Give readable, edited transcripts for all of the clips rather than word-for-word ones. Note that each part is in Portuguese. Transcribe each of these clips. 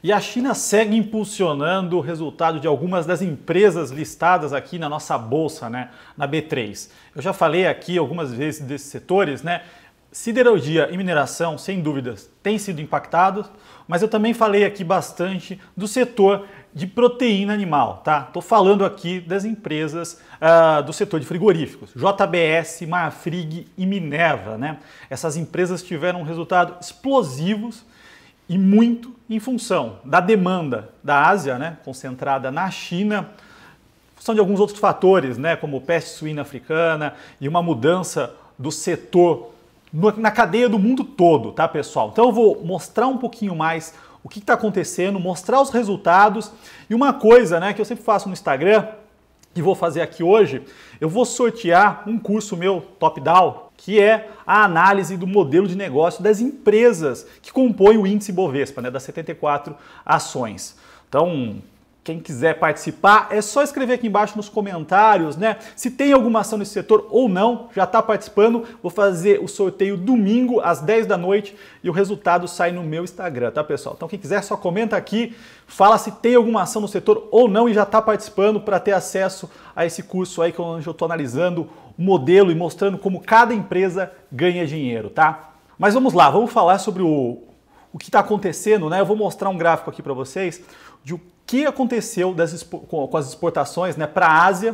E a China segue impulsionando o resultado de algumas das empresas listadas aqui na nossa bolsa, né, na B3. Eu já falei aqui algumas vezes desses setores, né? Siderurgia e mineração, sem dúvidas, têm sido impactados, mas eu também falei aqui bastante do setor de proteína animal, tá? Estou falando aqui das empresas do setor de frigoríficos, JBS, Marfrig e Minerva, né? Essas empresas tiveram resultados explosivos e muito em função da demanda da Ásia, né, concentrada na China, em função de alguns outros fatores, né, como peste suína africana e uma mudança do setor na cadeia do mundo todo, tá, pessoal? Então eu vou mostrar um pouquinho mais o que está acontecendo, mostrar os resultados e uma coisa, né, que eu sempre faço no Instagram e vou fazer aqui hoje, eu vou sortear um curso meu top-down, que é a análise do modelo de negócio das empresas que compõem o índice Bovespa, né, das 74 ações. Então, quem quiser participar, é só escrever aqui embaixo nos comentários, né? Se tem alguma ação nesse setor ou não, já está participando. Vou fazer o sorteio domingo às 10 da noite e o resultado sai no meu Instagram, tá, pessoal? Então, quem quiser, só comenta aqui, fala se tem alguma ação no setor ou não e já está participando para ter acesso a esse curso aí, onde eu estou analisando o modelo e mostrando como cada empresa ganha dinheiro, tá? Mas vamos lá, vamos falar sobre o que está acontecendo, né? Eu vou mostrar um gráfico aqui para vocês de o que aconteceu com as exportações, né, para a Ásia,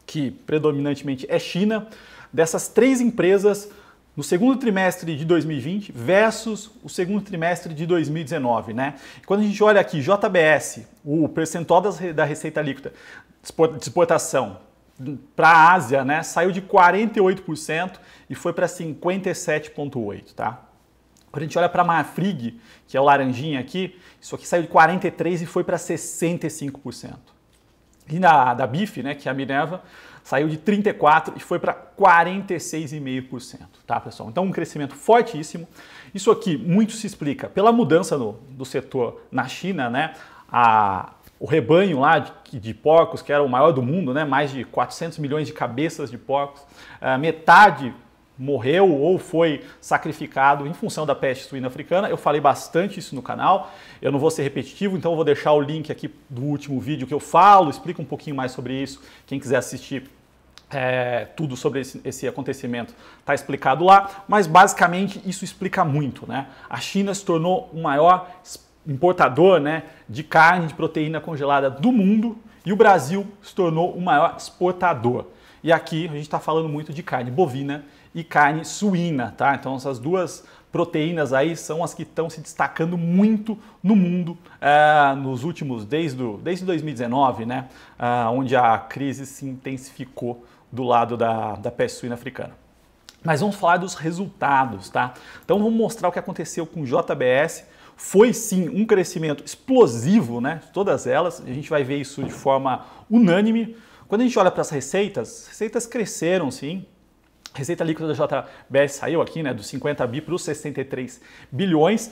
que predominantemente é China, dessas três empresas no segundo trimestre de 2020 versus o segundo trimestre de 2019, né? Quando a gente olha aqui, JBS, o percentual da receita líquida de exportação para a Ásia, né, saiu de 48% e foi para 57,8%, tá? Quando a gente olha para a Marfrig, que é o laranjinha aqui, isso aqui saiu de 43% e foi para 65%. E da BIF, né, que é a Minerva, saiu de 34% e foi para 46,5%, tá, pessoal? Então, um crescimento fortíssimo. Isso aqui muito se explica pela mudança do setor na China, né? O rebanho lá de porcos, que era o maior do mundo, né? Mais de 400 milhões de cabeças de porcos, metade morreu ou foi sacrificado em função da peste suína africana. Eu falei bastante isso no canal, eu não vou ser repetitivo, então eu vou deixar o link aqui do último vídeo que eu falo, explico um pouquinho mais sobre isso. Quem quiser assistir tudo sobre esse acontecimento está explicado lá, mas basicamente isso explica muito, né? A China se tornou o maior importador, né, de carne de proteína congelada do mundo e o Brasil se tornou o maior exportador. E aqui a gente está falando muito de carne bovina e carne suína, tá? Então essas duas proteínas aí são as que estão se destacando muito no mundo nos últimos, desde 2019, né? Onde a crise se intensificou do lado da peste suína africana. Mas vamos falar dos resultados, tá? Então vamos mostrar o que aconteceu com o JBS. Foi sim um crescimento explosivo, né? Todas elas, a gente vai ver isso de forma unânime. Quando a gente olha para as receitas cresceram sim. A receita líquida da JBS saiu aqui, né, dos 50 bi para os 63 bilhões.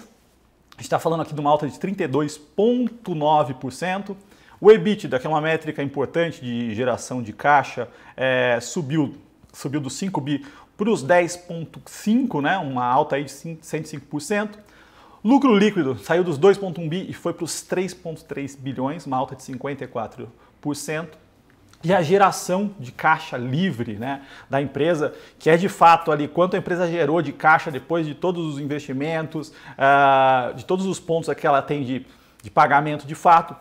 A gente está falando aqui de uma alta de 32,9%. O EBITDA, que é uma métrica importante de geração de caixa, subiu dos 5 bi para os 10,5, né, uma alta aí de 105%. Lucro líquido saiu dos 2,1 bi e foi para os 3,3 bilhões, uma alta de 54%. E a geração de caixa livre, né, da empresa, que é de fato ali quanto a empresa gerou de caixa depois de todos os investimentos, de todos os pontos que ela tem de pagamento de fato,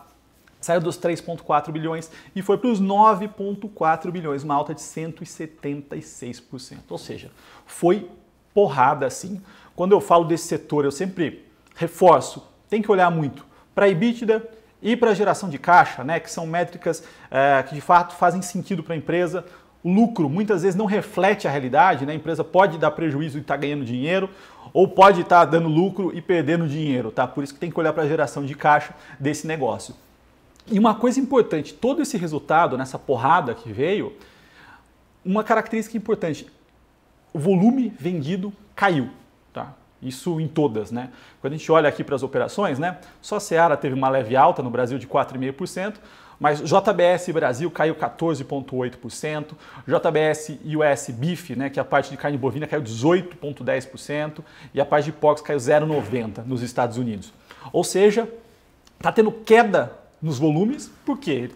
saiu dos 3,4 bilhões e foi para os 9,4 bilhões, uma alta de 176%. Ou seja, foi porrada assim. Quando eu falo desse setor, eu sempre reforço, tem que olhar muito para a EBITDA e para a geração de caixa, né, que são métricas que de fato fazem sentido para a empresa. O lucro muitas vezes não reflete a realidade, né? A empresa pode dar prejuízo e estar ganhando dinheiro, ou pode estar dando lucro e perdendo dinheiro, tá? Por isso que tem que olhar para a geração de caixa desse negócio. E uma coisa importante, todo esse resultado, nessa porrada que veio, uma característica importante, o volume vendido caiu, tá? Isso em todas, né? Quando a gente olha aqui para as operações, né? Só a Seara teve uma leve alta no Brasil de 4,5%, mas JBS Brasil caiu 14,8%, JBS US Beef, né, que é a parte de carne bovina, caiu 18,10% e a parte de porcos caiu 0,90% nos Estados Unidos. Ou seja, Está tendo queda nos volumes, por quê?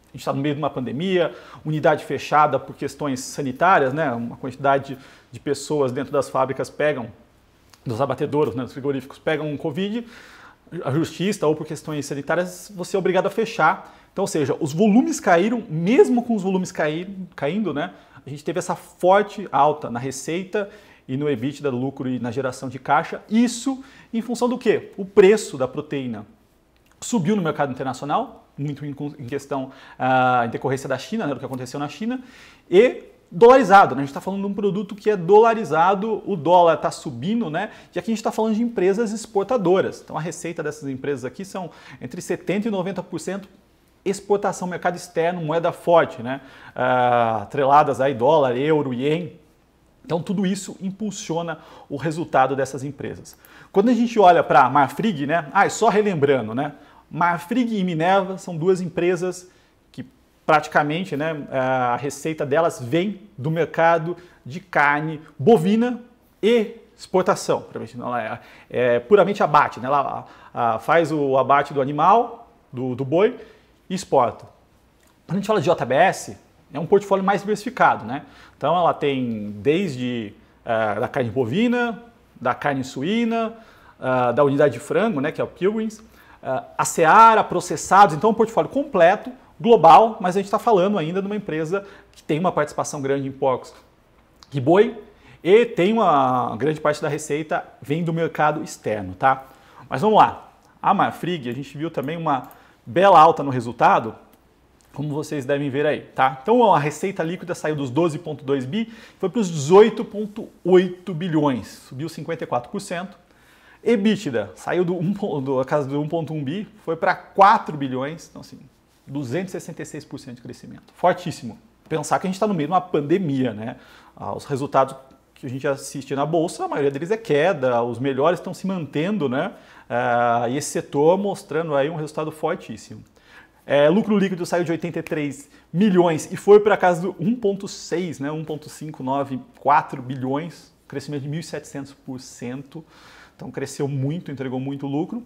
A gente está no meio de uma pandemia, unidade fechada por questões sanitárias, né? Uma quantidade de pessoas dentro das fábricas pegam, dos abatedouros, né, dos frigoríficos, pegam um Covid, a justiça ou por questões sanitárias, você é obrigado a fechar. Então, ou seja, os volumes caíram, mesmo com os volumes caindo, né? A gente teve essa forte alta na receita e no EBITDA, do lucro e na geração de caixa. Isso em função do quê? O preço da proteína subiu no mercado internacional, muito em questão em decorrência da China, né, do que aconteceu na China, e dolarizado, né? A gente está falando de um produto que é dolarizado, o dólar está subindo, né? E aqui a gente está falando de empresas exportadoras. Então a receita dessas empresas aqui são entre 70% e 90% exportação, mercado externo, moeda forte, né? Atreladas aí dólar, euro, ien. Então tudo isso impulsiona o resultado dessas empresas. Quando a gente olha para a Marfrig, né? Só relembrando, né? Marfrig e Minerva são duas empresas que praticamente, né, a receita delas vem do mercado de carne bovina e exportação. Ela é puramente abate, né? Ela faz o abate do animal, do boi, e exporta. Quando a gente fala de JBS, é um portfólio mais diversificado, né? Então ela tem desde da carne bovina, da carne suína, da unidade de frango, né, que é o Pilgrims, a Seara, processados, então é um portfólio completo, global, mas a gente está falando ainda de uma empresa que tem uma participação grande em porcos e boi e tem uma grande parte da receita vem do mercado externo, tá? Mas vamos lá, a Marfrig, a gente viu também uma bela alta no resultado, como vocês devem ver aí, tá? Então a receita líquida saiu dos 12,2 bi, foi para os 18,8 bilhões, subiu 54%. EBITDA saiu da casa do 1,1 bi, foi para 4 bilhões, então assim, 266% de crescimento, fortíssimo. Pensar que a gente está no meio de uma pandemia, né? Os resultados que a gente assiste na bolsa, a maioria deles é queda, os melhores estão se mantendo, né? E esse setor mostrando aí um resultado fortíssimo. Lucro líquido saiu de 83 milhões e foi para casa do 1,6, né? 1,594 bilhões, crescimento de 1.700%. Então cresceu muito, entregou muito lucro.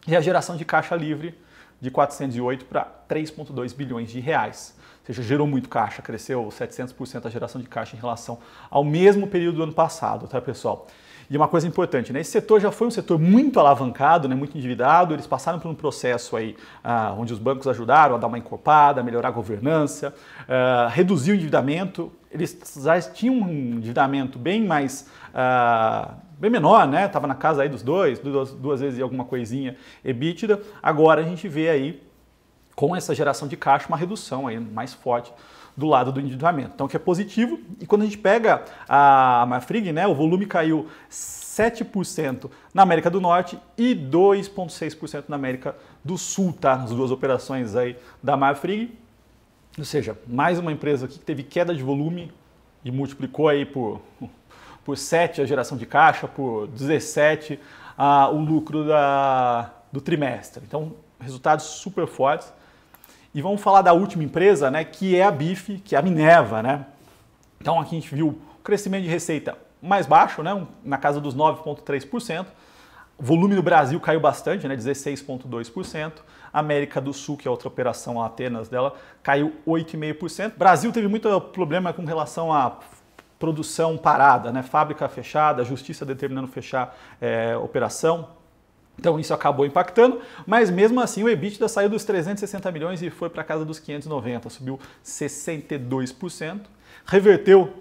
E a geração de caixa livre de 408 para 3,2 bilhões de reais. Ou seja, gerou muito caixa, cresceu 700% a geração de caixa em relação ao mesmo período do ano passado, tá, pessoal? E uma coisa importante, né? Esse setor já foi um setor muito alavancado, né? Muito endividado, eles passaram por um processo aí onde os bancos ajudaram a dar uma encorpada, a melhorar a governança, reduzir o endividamento. Eles já tinham um endividamento bem mais bem menor, né? Tava na casa aí dos duas vezes e alguma coisinha EBITDA. Agora a gente vê aí com essa geração de caixa uma redução aí mais forte do lado do endividamento. Então, que é positivo. E quando a gente pega a Marfrig, né, o volume caiu 7% na América do Norte e 2,6% na América do Sul, tá? As duas operações aí da Marfrig. Ou seja, mais uma empresa aqui que teve queda de volume e multiplicou aí por 7 a geração de caixa, por 17 o lucro do trimestre. Então, resultados super fortes. E vamos falar da última empresa, né, que é a BIF, que é a Minerva, né? Então aqui a gente viu o crescimento de receita mais baixo, né, na casa dos 9,3%. O volume no Brasil caiu bastante, né, 16,2%. América do Sul, que é outra operação, a Atenas dela, caiu 8,5%. Brasil teve muito problema com relação à produção parada, né, fábrica fechada, a justiça determinando fechar operação. Então isso acabou impactando, mas mesmo assim o EBITDA saiu dos 360 milhões e foi para casa dos 590, subiu 62%, reverteu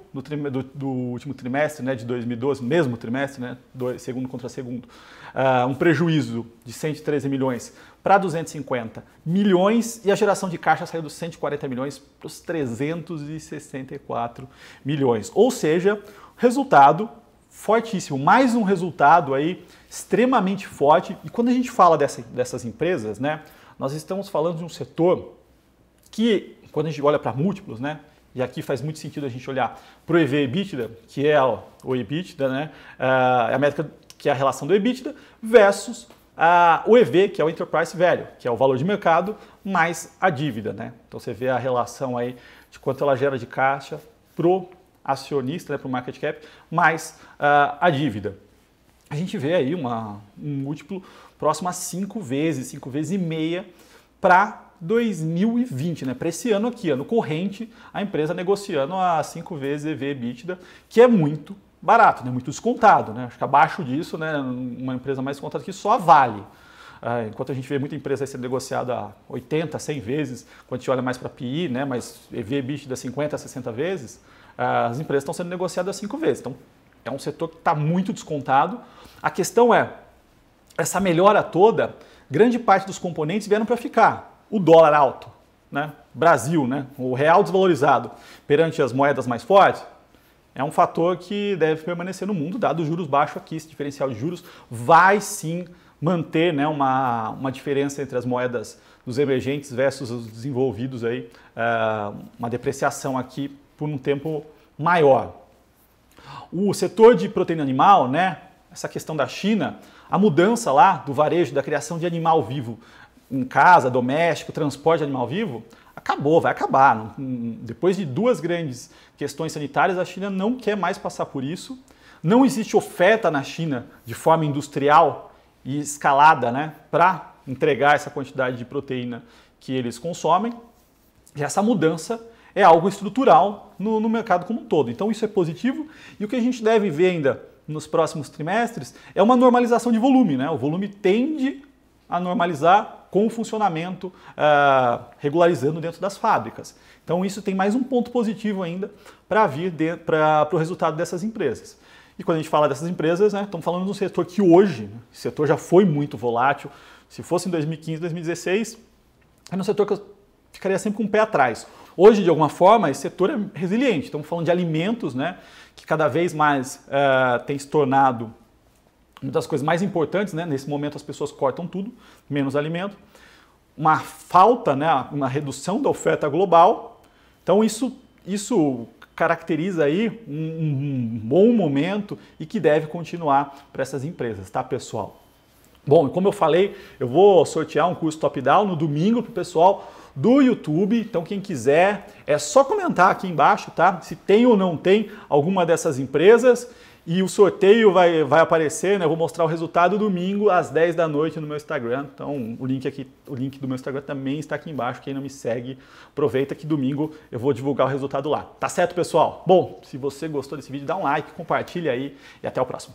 do último trimestre, né, de 2012, mesmo trimestre, né, segundo contra segundo, um prejuízo de 113 milhões para 250 milhões e a geração de caixa saiu dos 140 milhões para os 364 milhões, ou seja, resultado fortíssimo, mais um resultado aí extremamente forte. E quando a gente fala dessas empresas, né, nós estamos falando de um setor que, quando a gente olha para múltiplos, né, e aqui faz muito sentido a gente olhar para o EV/EBITDA, que é o EBITDA, né, a métrica que é a relação do EBITDA, versus o EV, que é o Enterprise Value, que é o valor de mercado, mais a dívida, né? Então você vê a relação aí de quanto ela gera de caixa pro acionista, né, para o market cap, mais a dívida. A gente vê aí um múltiplo próximo a 5 vezes e meia para 2020, né? Para esse ano aqui, ano corrente, a empresa negociando a 5 vezes EV/EBITDA, que é muito barato, né? Muito descontado, né? Acho que abaixo disso, né? Uma empresa mais descontada que só a Vale. Enquanto a gente vê muita empresa sendo negociada a 80, 100 vezes, quando a gente olha mais para PI, né? Mas EV/EBITDA 50, 60 vezes, as empresas estão sendo negociadas a 5 vezes. Então, é um setor que está muito descontado. A questão é, essa melhora toda, grande parte dos componentes vieram para ficar. O dólar alto, né? Brasil, né? O real desvalorizado perante as moedas mais fortes, é um fator que deve permanecer no mundo, dado os juros baixos aqui. Esse diferencial de juros vai sim manter, né, uma diferença entre as moedas dos emergentes versus os desenvolvidos, aí, uma depreciação aqui por um tempo maior. O setor de proteína animal, né, essa questão da China, a mudança lá do varejo, da criação de animal vivo em casa, doméstico, transporte de animal vivo, acabou, vai acabar. Depois de 2 grandes questões sanitárias, a China não quer mais passar por isso. Não existe oferta na China de forma industrial e escalada, né, para entregar essa quantidade de proteína que eles consomem. E essa mudança é algo estrutural no mercado como um todo. Então isso é positivo, e o que a gente deve ver ainda nos próximos trimestres é uma normalização de volume, né? O volume tende a normalizar com o funcionamento regularizando dentro das fábricas. Então isso tem mais um ponto positivo ainda para vir para o resultado dessas empresas. E quando a gente fala dessas empresas, né, estamos falando de um setor que hoje, né, o setor já foi muito volátil. Se fosse em 2015, 2016, é um setor que eu ficaria sempre com o pé atrás. Hoje, de alguma forma, esse setor é resiliente. Estamos falando de alimentos, né, que cada vez mais tem se tornado uma das coisas mais importantes, né? Nesse momento as pessoas cortam tudo, menos alimento. Uma falta, né, uma redução da oferta global. Então isso caracteriza aí um bom momento e que deve continuar para essas empresas, tá, pessoal? Bom, como eu falei, eu vou sortear um curso top-down no domingo para o pessoal do YouTube. Então quem quiser é só comentar aqui embaixo, tá? Se tem ou não tem alguma dessas empresas. E o sorteio vai aparecer, né? Eu vou mostrar o resultado domingo às 10 da noite no meu Instagram. Então o link do meu Instagram também está aqui embaixo. Quem não me segue, aproveita que domingo eu vou divulgar o resultado lá. Tá certo, pessoal? Bom, se você gostou desse vídeo, dá um like, compartilha aí e até o próximo.